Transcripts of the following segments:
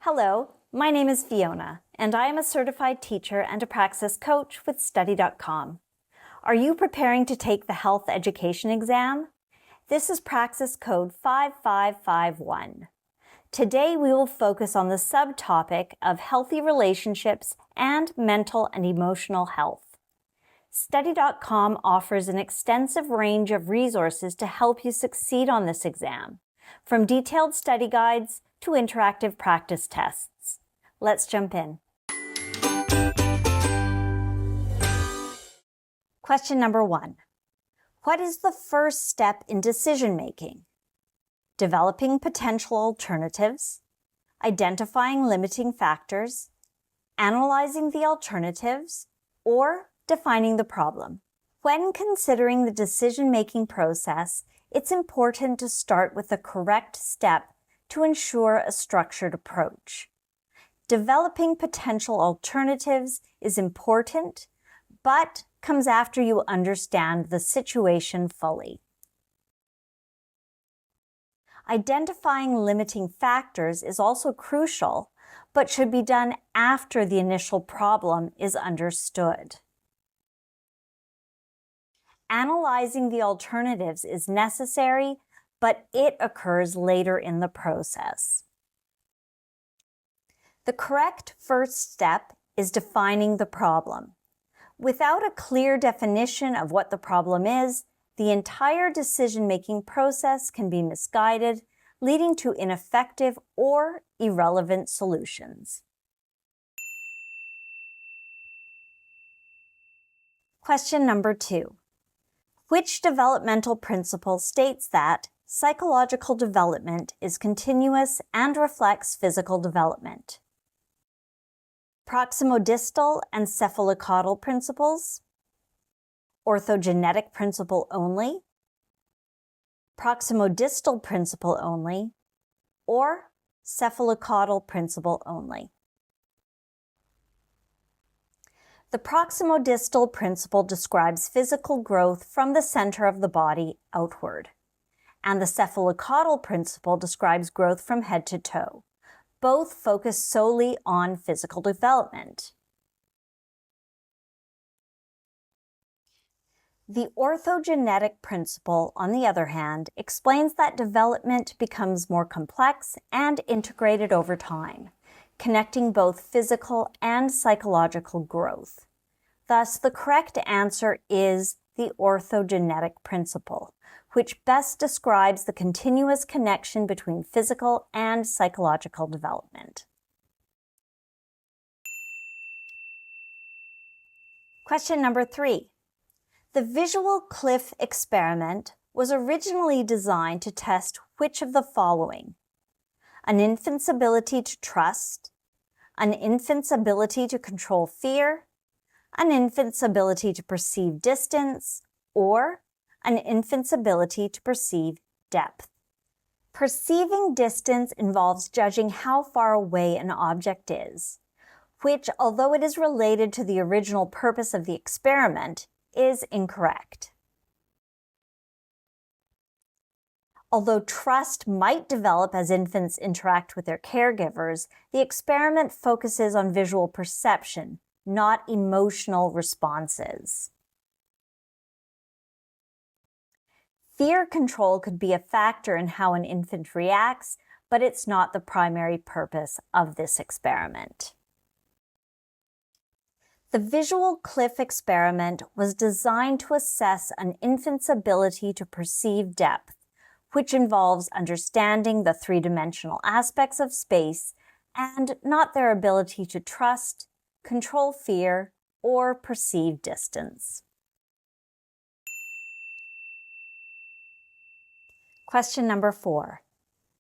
Hello, my name is Fiona, and I am a certified teacher and a Praxis coach with Study.com. Are you preparing to take the Health Education Exam? This is Praxis code 5551. Today we will focus on the subtopic of healthy relationships and mental and emotional health. Study.com offers an extensive range of resources to help you succeed on this exam, from detailed study guides to interactive practice tests. Let's jump in. Question number 1. What is the first step in decision making? Developing potential alternatives, identifying limiting factors, analyzing the alternatives, or defining the problem. When considering the decision-making process, it's important to start with the correct step to ensure a structured approach. Developing potential alternatives is important, but comes after you understand the situation fully. Identifying limiting factors is also crucial, but should be done after the initial problem is understood. Analyzing the alternatives is necessary, but it occurs later in the process. The correct first step is defining the problem. Without a clear definition of what the problem is, the entire decision-making process can be misguided, leading to ineffective or irrelevant solutions. Question number 2. Which developmental principle states that psychological development is continuous and reflects physical development? Proximodistal and cephalocaudal principles, orthogenetic principle only, proximodistal principle only, or cephalocaudal principle only. The proximodistal principle describes physical growth from the center of the body outward, and the cephalocaudal principle describes growth from head to toe. Both focus solely on physical development. The orthogenetic principle, on the other hand, explains that development becomes more complex and integrated over time, connecting both physical and psychological growth. Thus, the correct answer is the orthogenetic principle, which best describes the continuous connection between physical and psychological development. Question number 3. The visual cliff experiment was originally designed to test which of the following: an infant's ability to trust, an infant's ability to control fear, an infant's ability to perceive distance, or an infant's ability to perceive depth. Perceiving distance involves judging how far away an object is, which, although it is related to the original purpose of the experiment, is incorrect. Although trust might develop as infants interact with their caregivers, the experiment focuses on visual perception, not emotional responses. Fear control could be a factor in how an infant reacts, but it's not the primary purpose of this experiment. The visual cliff experiment was designed to assess an infant's ability to perceive depth, which involves understanding the three-dimensional aspects of space and not their ability to trust, control fear, or perceive distance. Question number 4.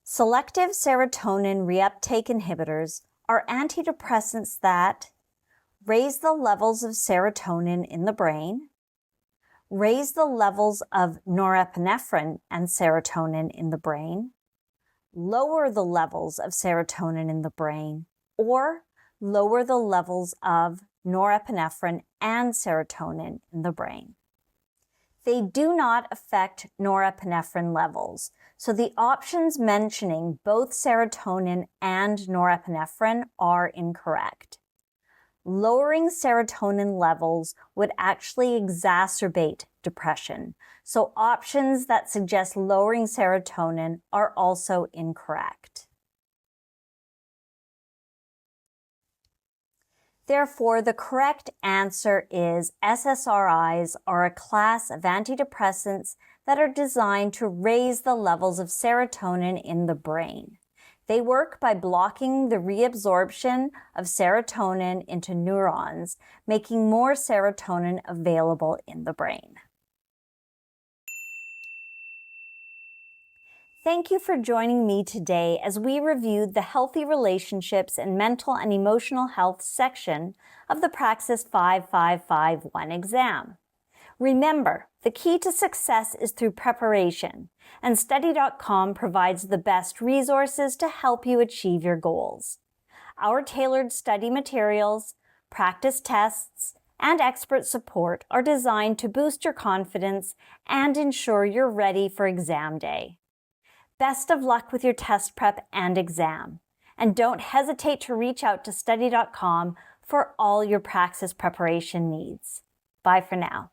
Selective serotonin reuptake inhibitors are antidepressants that raise the levels of serotonin in the brain, raise the levels of norepinephrine and serotonin in the brain, lower the levels of serotonin in the brain, or lower the levels of norepinephrine and serotonin in the brain. They do not affect norepinephrine levels, So the options mentioning both serotonin and norepinephrine are incorrect. Lowering serotonin levels would actually exacerbate depression. So options that suggest lowering serotonin are also incorrect. Therefore, the correct answer is SSRIs are a class of antidepressants that are designed to raise the levels of serotonin in the brain. They work by blocking the reabsorption of serotonin into neurons, making more serotonin available in the brain. Thank you for joining me today as we reviewed the Healthy Relationships and Mental and Emotional Health section of the Praxis 5551 exam. Remember, the key to success is through preparation, and Study.com provides the best resources to help you achieve your goals. Our tailored study materials, practice tests, and expert support are designed to boost your confidence and ensure you're ready for exam day. Best of luck with your test prep and exam. And don't hesitate to reach out to Study.com for all your Praxis preparation needs. Bye for now.